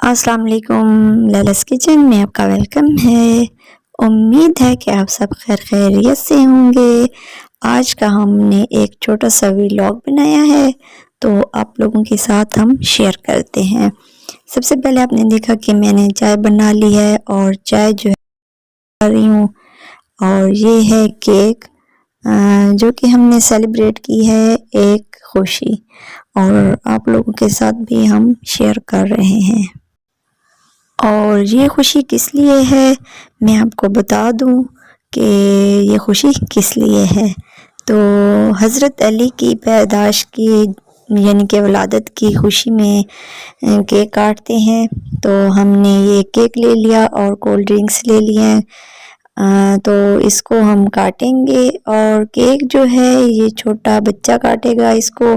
अस्सलाम वालेकुम। लैला's किचन में आपका वेलकम है। उम्मीद है कि आप सब खैरियत से होंगे। आज का हमने एक छोटा सा व्लॉग बनाया है तो आप लोगों के साथ हम शेयर करते हैं। सबसे पहले आपने देखा कि मैंने चाय बना ली है और चाय जो है कर रही हूँ, और ये है केक जो कि हमने सेलिब्रेट की है एक खुशी, और आप लोगों के साथ भी हम शेयर कर रहे हैं। और ये खुशी किस लिए है मैं आपको बता दूं कि ये खुशी किस लिए है। तो हज़रत अली की पैदाइश की यानी कि वलादत की खुशी में केक काटते हैं। तो हमने ये केक ले लिया और कोल्ड ड्रिंक्स ले लिए हैं। तो इसको हम काटेंगे, और केक जो है ये छोटा बच्चा काटेगा इसको,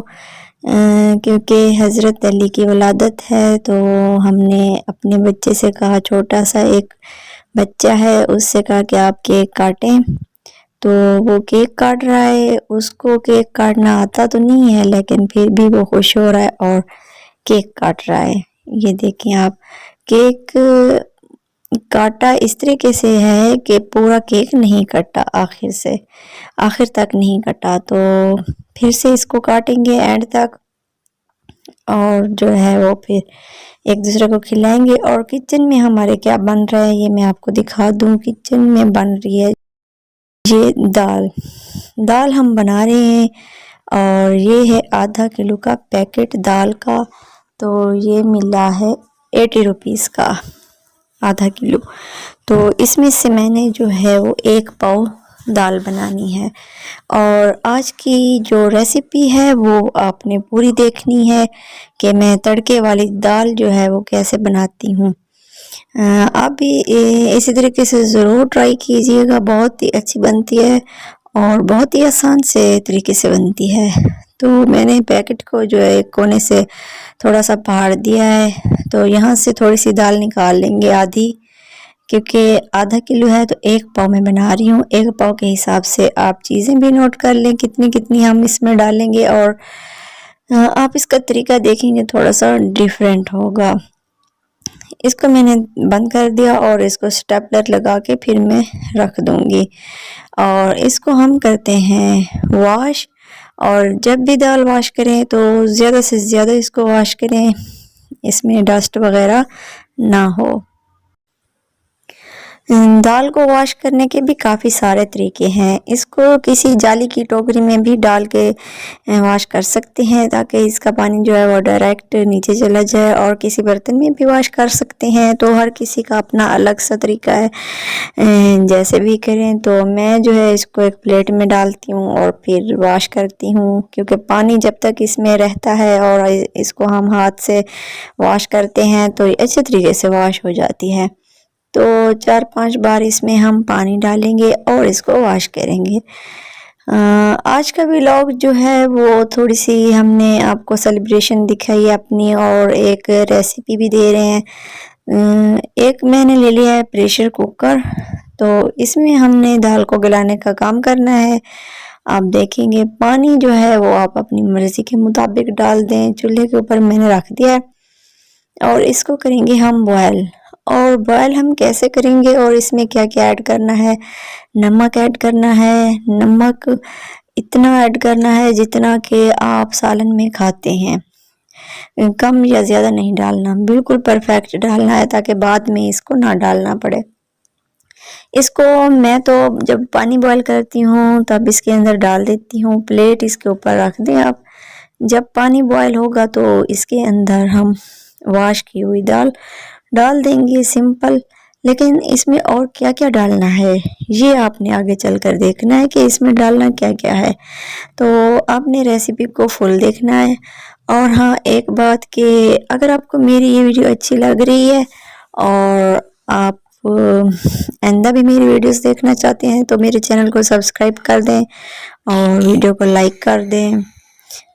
क्योंकि हज़रत अली की वलादत है। तो हमने अपने बच्चे से कहा, छोटा सा एक बच्चा है, उससे कहा कि आप केक काटें। तो वो केक काट रहा है, उसको केक काटना आता तो नहीं है लेकिन फिर भी वो खुश हो रहा है और केक काट रहा है। ये देखें आप, केक काटा इस तरीके से है कि पूरा केक नहीं कटा, आखिर तक नहीं कटा। तो फिर से इसको काटेंगे एंड तक, और जो है वो फिर एक दूसरे को खिलाएंगे। और किचन में हमारे क्या बन रहा है ये मैं आपको दिखा दूं। किचन में बन रही है ये दाल हम बना रहे हैं, और ये है आधा किलो का पैकेट दाल का। तो ये मिला है 80 रुपीज़ का आधा किलो। तो इसमें से मैंने जो है वो 1 पाव दाल बनानी है, और आज की जो रेसिपी है वो आपने पूरी देखनी है कि मैं तड़के वाली दाल जो है वो कैसे बनाती हूँ। आप भी इसी तरीके से ज़रूर ट्राई कीजिएगा, बहुत ही अच्छी बनती है और बहुत ही आसान से तरीके से बनती है। तो मैंने पैकेट को जो है एक कोने से थोड़ा सा फाड़ दिया है। तो यहाँ से थोड़ी सी दाल निकाल लेंगे, आधी, क्योंकि आधा किलो है तो 1 पाव में बना रही हूँ। 1 पाव के हिसाब से आप चीज़ें भी नोट कर लें कितनी कितनी हम इसमें डालेंगे, और आप इसका तरीका देखेंगे थोड़ा सा डिफरेंट होगा। इसको मैंने बंद कर दिया और इसको स्टेपलर लगा के फिर मैं रख दूँगी, और इसको हम करते हैं वॉश। और जब भी दाल वॉश करें तो ज़्यादा से ज़्यादा इसको वॉश करें, इसमें डस्ट वगैरह ना हो। दाल को वॉश करने के भी काफ़ी सारे तरीके हैं। इसको किसी जाली की टोकरी में भी डाल के वॉश कर सकते हैं ताकि इसका पानी जो है वो डायरेक्ट नीचे चला जाए, और किसी बर्तन में भी वॉश कर सकते हैं। तो हर किसी का अपना अलग सा तरीका है, जैसे भी करें। तो मैं जो है इसको एक प्लेट में डालती हूँ और फिर वॉश करती हूँ, क्योंकि पानी जब तक इसमें रहता है और इसको हम हाथ से वॉश करते हैं तो ये अच्छे तरीके से वॉश हो जाती है। तो 4-5 बार इसमें हम पानी डालेंगे और इसको वॉश करेंगे। आज का व्लॉग जो है वो थोड़ी सी हमने आपको सेलिब्रेशन दिखाई है अपनी, और एक रेसिपी भी दे रहे हैं। एक मैंने ले लिया है प्रेशर कुकर, तो इसमें हमने दाल को गलाने का काम करना है। आप देखेंगे पानी जो है वो आप अपनी मर्ज़ी के मुताबिक डाल दें। चूल्हे के ऊपर मैंने रख दिया है और इसको करेंगे हम बॉयल। और बॉयल हम कैसे करेंगे और इसमें क्या क्या ऐड करना है। नमक ऐड करना है, नमक इतना ऐड करना है जितना कि आप सालन में खाते हैं, कम या ज़्यादा नहीं डालना, बिल्कुल परफेक्ट डालना है ताकि बाद में इसको ना डालना पड़े। इसको मैं तो जब पानी बॉयल करती हूँ तब इसके अंदर डाल देती हूँ। प्लेट इसके ऊपर रख दें आप। जब पानी बॉयल होगा तो इसके अंदर हम वॉश की हुई दाल डाल देंगे, सिंपल। लेकिन इसमें और क्या क्या डालना है ये आपने आगे चलकर देखना है कि इसमें डालना क्या क्या है। तो आपने रेसिपी को फुल देखना है। और हाँ, एक बात कि अगर आपको मेरी ये वीडियो अच्छी लग रही है और आप आइंदा भी मेरी वीडियोस देखना चाहते हैं तो मेरे चैनल को सब्सक्राइब कर दें और वीडियो को लाइक कर दें।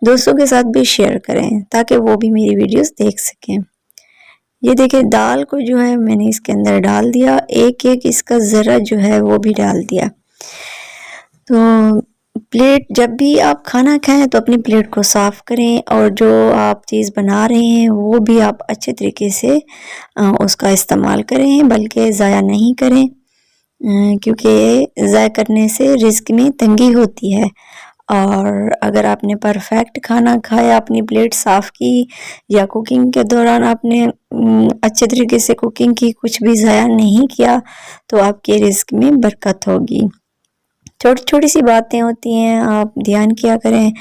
दोस्तों के साथ भी शेयर करें ताकि वो भी मेरी वीडियोस देख सकें। ये देखिए दाल को जो है मैंने इसके अंदर डाल दिया, एक एक इसका ज़रा जो है वो भी डाल दिया। तो प्लेट जब भी आप खाना खाएं तो अपनी प्लेट को साफ़ करें और जो आप चीज़ बना रहे हैं वो भी आप अच्छे तरीके से उसका इस्तेमाल करें, बल्कि ज़ाया नहीं करें, क्योंकि ज़ाया करने से रिज़्क में तंगी होती है। और अगर आपने परफेक्ट खाना खाया, अपनी प्लेट साफ़ की या कुकिंग के दौरान आपने अच्छे तरीके से कुकिंग की, कुछ भी ज़ाया नहीं किया, तो आपके रिज़्क में बरकत होगी। छोटी छोटी सी बातें होती हैं, आप ध्यान किया करें।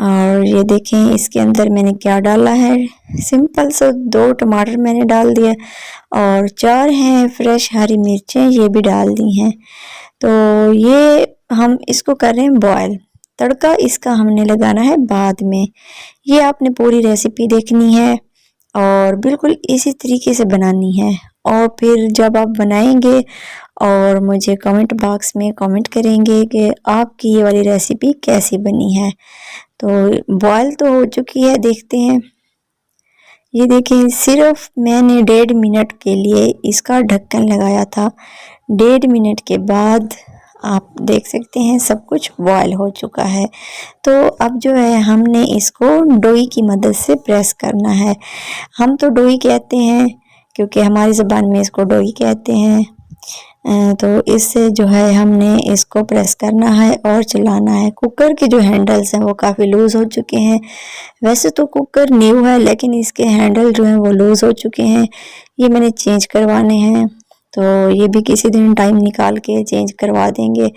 और ये देखें इसके अंदर मैंने क्या डाला है, सिंपल सा 2 टमाटर मैंने डाल दिए और 4 हैं फ्रेश हरी मिर्चें, ये भी डाल दी हैं। तो ये हम इसको कर रहे हैं बॉयल। तड़का इसका हमने लगाना है बाद में। ये आपने पूरी रेसिपी देखनी है और बिल्कुल इसी तरीके से बनानी है। और फिर जब आप बनाएंगे और मुझे कमेंट बॉक्स में कमेंट करेंगे कि आपकी ये वाली रेसिपी कैसी बनी है। तो बॉयल तो हो चुकी है, देखते हैं। ये देखिए, सिर्फ मैंने 1.5 मिनट के लिए इसका ढक्कन लगाया था। 1.5 मिनट के बाद आप देख सकते हैं सब कुछ बॉयल हो चुका है। तो अब जो है हमने इसको डोई की मदद से प्रेस करना है। हम तो डोई कहते हैं क्योंकि हमारी ज़बान में इसको डोई कहते हैं। तो इससे जो है हमने इसको प्रेस करना है और चलाना है। कुकर के जो हैंडल्स हैं वो काफ़ी लूज़ हो चुके हैं। वैसे तो कुकर न्यू है लेकिन इसके हैंडल जो हैं वो लूज़ हो चुके हैं। ये मैंने चेंज करवाने हैं, तो ये भी किसी दिन टाइम निकाल के चेंज करवा देंगे।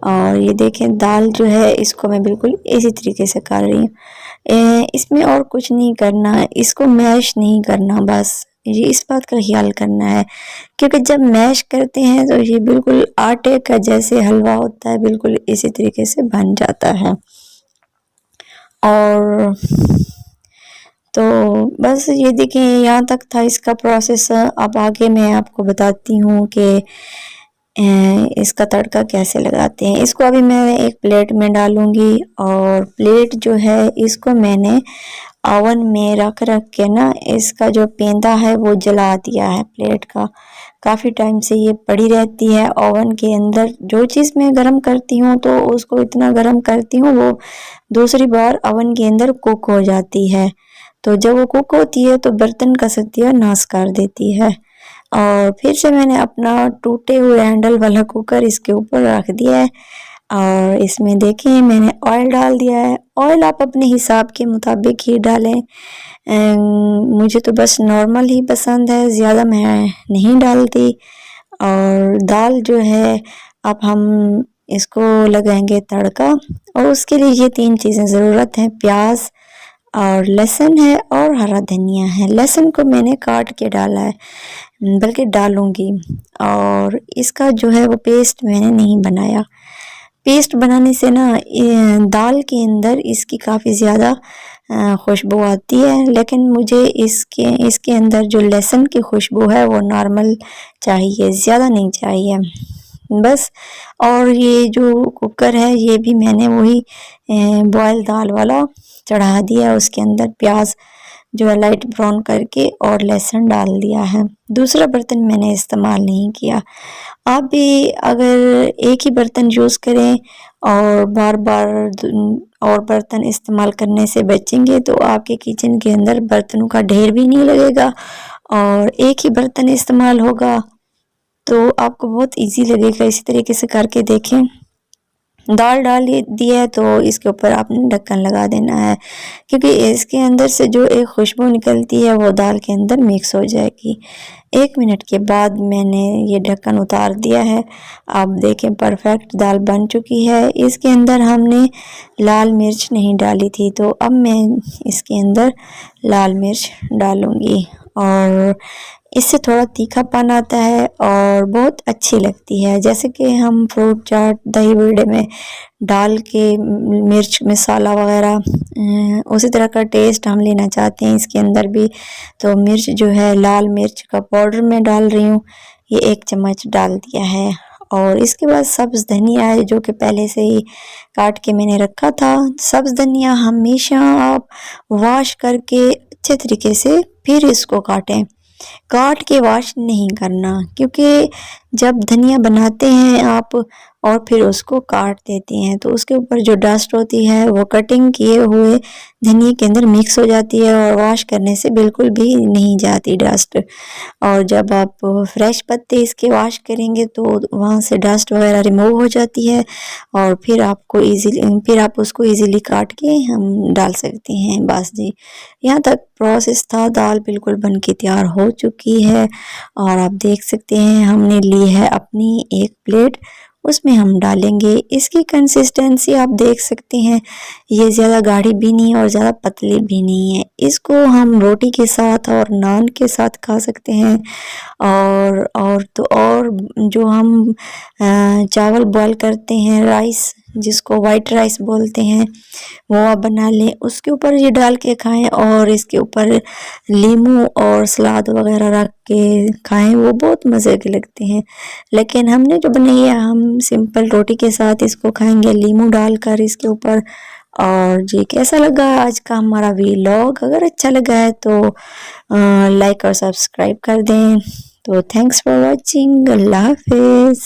और ये देखें दाल जो है इसको मैं बिल्कुल इसी तरीके से कर रही हूँ। इसमें और कुछ नहीं करना, इसको मैश नहीं करना, बस ये इस बात का ख्याल करना है, क्योंकि जब मैश करते हैं तो ये बिल्कुल आटे का जैसे हलवा होता है, बिल्कुल इसी तरीके से बन जाता है। और तो बस ये देखिए यहाँ तक था इसका प्रोसेस। अब आगे मैं आपको बताती हूँ कि इसका तड़का कैसे लगाते हैं। इसको अभी मैं एक प्लेट में डालूंगी और प्लेट जो है इसको मैंने ओवन में रख के ना इसका जो पेंदा है वो जला दिया है प्लेट का। काफ़ी टाइम से ये पड़ी रहती है ओवन के अंदर। जो चीज़ मैं गरम करती हूँ तो उसको इतना गरम करती हूँ वो दूसरी बार ओवन के अंदर कुक हो जाती है। तो जब वो कुक होती है तो बर्तन का सत्या नाश कर देती है। और फिर से मैंने अपना टूटे हुए हैंडल वाला कुकर इसके ऊपर रख दिया है और इसमें देखें मैंने ऑयल डाल दिया है। ऑयल आप अपने हिसाब के मुताबिक ही डालें। मुझे तो बस नॉर्मल ही पसंद है, ज़्यादा मैं नहीं डालती। और दाल जो है अब हम इसको लगाएंगे तड़का, और उसके लिए ये 3 चीज़ें ज़रूरत हैं, प्याज और लहसुन है और हरा धनिया है। लहसुन को मैंने काट के डाला है, बल्कि डालूंगी। और इसका जो है वो पेस्ट मैंने नहीं बनाया। पेस्ट बनाने से ना दाल के अंदर इसकी काफ़ी ज़्यादा खुशबू आती है, लेकिन मुझे इसके अंदर जो लहसुन की खुशबू है वो नॉर्मल चाहिए, ज़्यादा नहीं चाहिए बस। और ये जो कुकर है ये भी मैंने वही बॉयल दाल वाला चढ़ा दिया, उसके अंदर प्याज जो है लाइट ब्राउन करके और लहसुन डाल दिया है। दूसरा बर्तन मैंने इस्तेमाल नहीं किया। आप भी अगर एक ही बर्तन यूज़ करें और बार बार और बर्तन इस्तेमाल करने से बचेंगे तो आपके किचन के अंदर बर्तनों का ढेर भी नहीं लगेगा और एक ही बर्तन इस्तेमाल होगा, तो आपको बहुत इजी लगेगा। इसी तरीके से करके देखें। दाल डाल दी है तो इसके ऊपर आपने ढक्कन लगा देना है, क्योंकि इसके अंदर से जो एक खुशबू निकलती है वो दाल के अंदर मिक्स हो जाएगी। 1 मिनट के बाद मैंने ये ढक्कन उतार दिया है। आप देखें परफेक्ट दाल बन चुकी है। इसके अंदर हमने लाल मिर्च नहीं डाली थी, तो अब मैं इसके अंदर लाल मिर्च डालूंगी और इससे थोड़ा तीखापन आता है और बहुत अच्छी लगती है। जैसे कि हम फ्रूट चाट दही बड़े में डाल के मिर्च मसाला वगैरह, उसी तरह का टेस्ट हम लेना चाहते हैं इसके अंदर भी। तो मिर्च जो है लाल मिर्च का पाउडर मैं डाल रही हूँ, ये 1 चम्मच डाल दिया है। और इसके बाद सब्ज़ धनिया है जो कि पहले से ही काट के मैंने रखा था। सब्ज़ धनिया हमेशा आप वॉश करके अच्छे तरीके से फिर इसको काटें, काट के वॉश नहीं करना, क्योंकि जब धनिया बनाते हैं आप और फिर उसको काट देते हैं तो उसके ऊपर जो डस्ट होती है वो कटिंग किए हुए धनिए के अंदर मिक्स हो जाती है और वॉश करने से बिल्कुल भी नहीं जाती डस्ट। और जब आप फ्रेश पत्ते इसके वॉश करेंगे तो वहाँ से डस्ट वगैरह रिमूव हो जाती है और फिर आप उसको इजीली काट के हम डाल सकते हैं। बस जी, यहाँ तक प्रोसेस था। दाल बिल्कुल बन के तैयार हो चुकी है और आप देख सकते हैं हमने ली है अपनी एक प्लेट, उसमें हम डालेंगे। इसकी कंसिस्टेंसी आप देख सकते हैं, ये ज़्यादा गाढ़ी भी नहीं और ज़्यादा पतली भी नहीं है। इसको हम रोटी के साथ और नान के साथ खा सकते हैं। और जो हम चावल बॉईल करते हैं, राइस जिसको वाइट राइस बोलते हैं, वो आप बना लें, उसके ऊपर ये डाल के खाएं और इसके ऊपर नींबू और सलाद वगैरह रख के खाएं, वो बहुत मज़े के लगते हैं। लेकिन हमने जो बनाई है हम सिंपल रोटी के साथ इसको खाएंगे नींबू डालकर इसके ऊपर। और जी, कैसा लगा आज का हमारा व्लॉग? अगर अच्छा लगा है तो लाइक और सब्सक्राइब कर दें। तो थैंक्स फॉर वॉचिंग। अल्लाह हाफिज़।